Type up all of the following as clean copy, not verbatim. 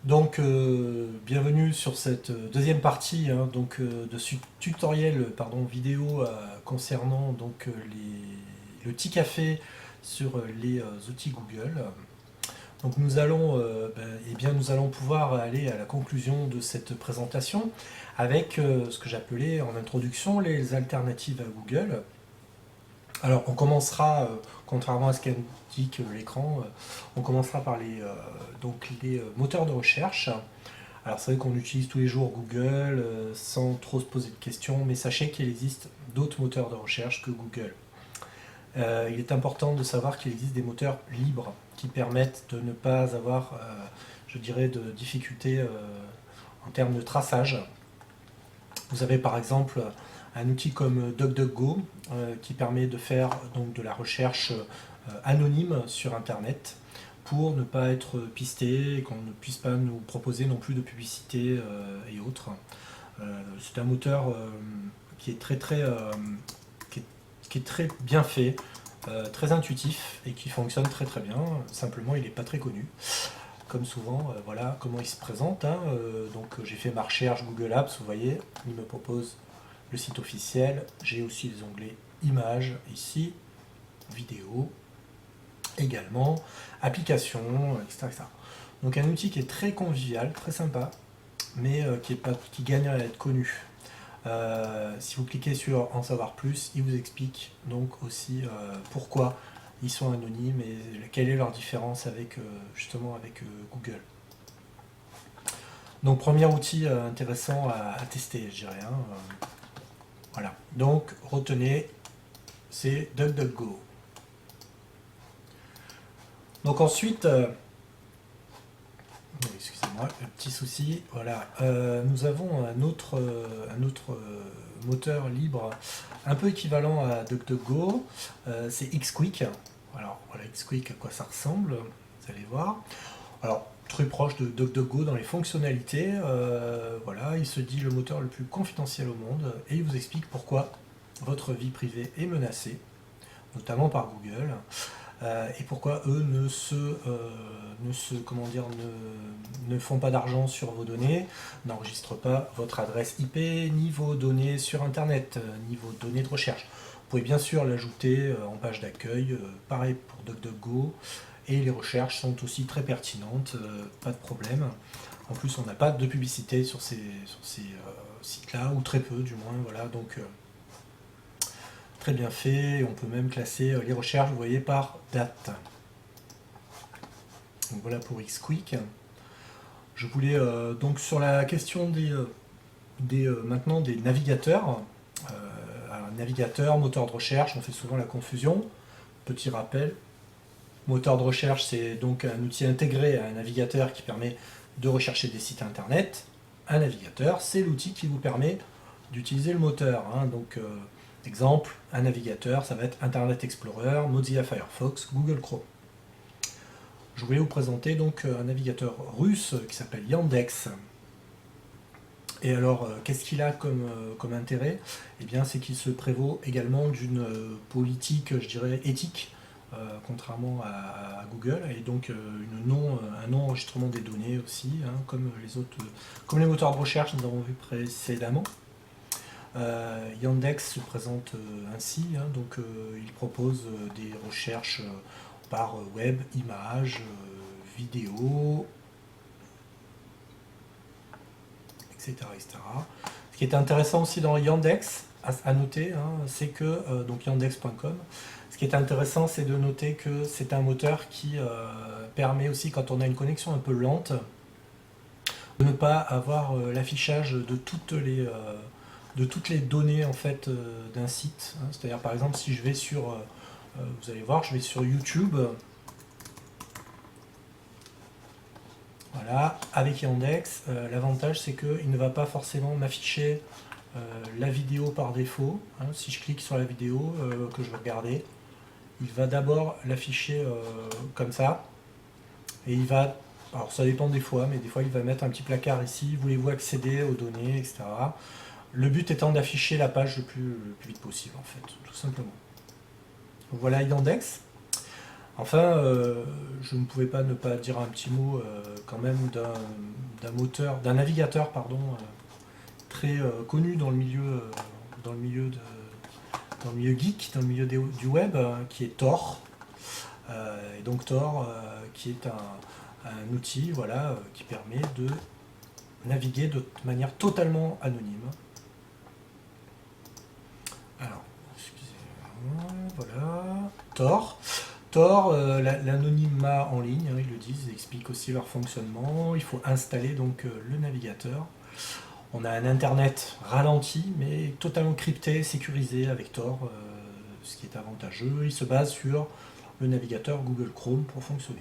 Donc, bienvenue sur cette deuxième partie de ce tutoriel vidéo concernant le petit café sur les outils Google. Donc nous allons pouvoir aller à la conclusion de cette présentation avec ce que j'appelais en introduction les alternatives à Google. Alors on commencera, contrairement à ce qu'indique l'écran, on commencera par les moteurs de recherche. Alors c'est vrai qu'on utilise tous les jours Google sans trop se poser de questions, mais sachez qu'il existe d'autres moteurs de recherche que Google. Il est important de savoir qu'il existe des moteurs libres qui permettent de ne pas avoir, je dirais, de difficultés en termes de traçage. Vous avez par exemple un outil comme DuckDuckGo qui permet de faire donc de la recherche anonyme sur Internet pour ne pas être pisté et qu'on ne puisse pas nous proposer non plus de publicité et autres. C'est un moteur qui est qui est très bien fait, très intuitif et qui fonctionne très très bien. Simplement, il n'est pas très connu. Comme souvent, voilà comment il se présente. Donc j'ai fait ma recherche Google Apps, vous voyez, il me propose le site officiel. J'ai aussi les onglets images ici, vidéo, également, applications, etc. Donc un outil qui est très convivial, très sympa, mais qui gagne à être connu. Si vous cliquez sur en savoir plus, il vous explique donc aussi pourquoi ils sont anonymes et quelle est leur différence avec justement avec Google. Donc premier outil intéressant à tester, je dirais. Voilà. Donc retenez, c'est DuckDuckGo. Donc ensuite, excusez-moi, le petit souci. Voilà, nous avons un autre moteur libre, un peu équivalent à DuckDuckGo. C'est Xquick. Alors voilà, Xquick, à quoi ça ressemble, vous allez voir. Alors très proche de DuckDuckGo dans les fonctionnalités. Voilà, il se dit le moteur le plus confidentiel au monde et il vous explique pourquoi votre vie privée est menacée, notamment par Google. Et pourquoi eux ne font pas d'argent sur vos données, n'enregistrent pas votre adresse IP, ni vos données sur Internet, ni vos données de recherche. Vous pouvez bien sûr l'ajouter en page d'accueil, pareil pour DuckDuckGo, et les recherches sont aussi très pertinentes, pas de problème. En plus, on n'a pas de publicité sur ces sites-là, ou très peu du moins, voilà, donc très bien fait. On peut même classer les recherches, vous voyez, par date. Donc voilà pour Xquick. Je voulais donc sur la question maintenant des navigateurs. Alors, navigateur, moteur de recherche, on fait souvent la confusion. Petit rappel, moteur de recherche, c'est donc un outil intégré à un navigateur qui permet de rechercher des sites internet. Un navigateur, c'est l'outil qui vous permet d'utiliser le moteur. Donc exemple, un navigateur, ça va être Internet Explorer, Mozilla Firefox, Google Chrome. Je voulais vous présenter donc un navigateur russe qui s'appelle Yandex. Et alors, qu'est-ce qu'il a comme intérêt? Eh bien, c'est qu'il se prévaut également d'une politique, je dirais, éthique, contrairement à Google, et donc un non-enregistrement des données aussi, comme les moteurs de recherche que nous avons vu précédemment. Yandex se présente ainsi, donc il propose des recherches par web, images, vidéos, etc., etc. Ce qui est intéressant aussi dans Yandex, à noter, c'est que, donc yandex.com, ce qui est intéressant, c'est de noter que c'est un moteur qui permet aussi, quand on a une connexion un peu lente, de ne pas avoir l'affichage de toutes les données en fait d'un site. C'est-à-dire par exemple si je vais sur, vous allez voir, je vais sur YouTube, voilà, avec Yandex, l'avantage c'est qu'il ne va pas forcément m'afficher la vidéo par défaut. Si je clique sur la vidéo que je veux regarder, il va d'abord l'afficher comme ça, et il va, alors ça dépend des fois, mais des fois il va mettre un petit placard ici, voulez-vous accéder aux données, etc. Le but étant d'afficher la page le plus vite possible, en fait, tout simplement. Donc voilà Yandex. Enfin, je ne pouvais pas ne pas dire un petit mot quand même d'un moteur, d'un navigateur, pardon, très connu dans le milieu, dans le milieu de, dans le milieu geek, dans le milieu du web, qui est Tor. Et donc Tor, qui est un outil, voilà, qui permet de naviguer de manière totalement anonyme. Alors, excusez-moi, voilà, Tor. Tor, l'anonymat en ligne, hein, ils le disent, ils expliquent aussi leur fonctionnement. Il faut installer donc le navigateur. On a un internet ralenti, mais totalement crypté, sécurisé avec Tor, ce qui est avantageux. Il se base sur le navigateur Google Chrome pour fonctionner.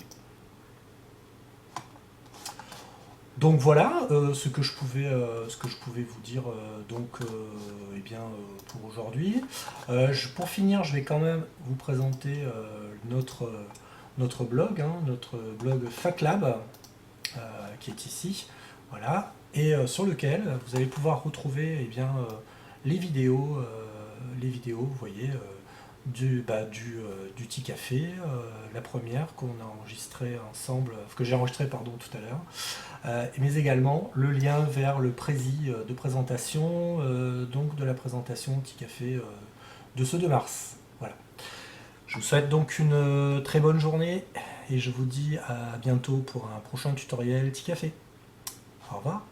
Donc voilà ce que je pouvais vous dire eh bien, pour aujourd'hui. Pour finir, je vais quand même vous présenter notre blog, hein, notre blog FacLab, qui est ici. Voilà, et sur lequel vous allez pouvoir retrouver eh bien, les vidéos, vous voyez, du petit café, la première qu'on a enregistrée ensemble, que j'ai enregistré pardon tout à l'heure, mais également le lien vers le prési de présentation, donc de la présentation petit café de ce 2 mars. Voilà. Je vous souhaite donc une très bonne journée et je vous dis à bientôt pour un prochain tutoriel petit café. Au revoir.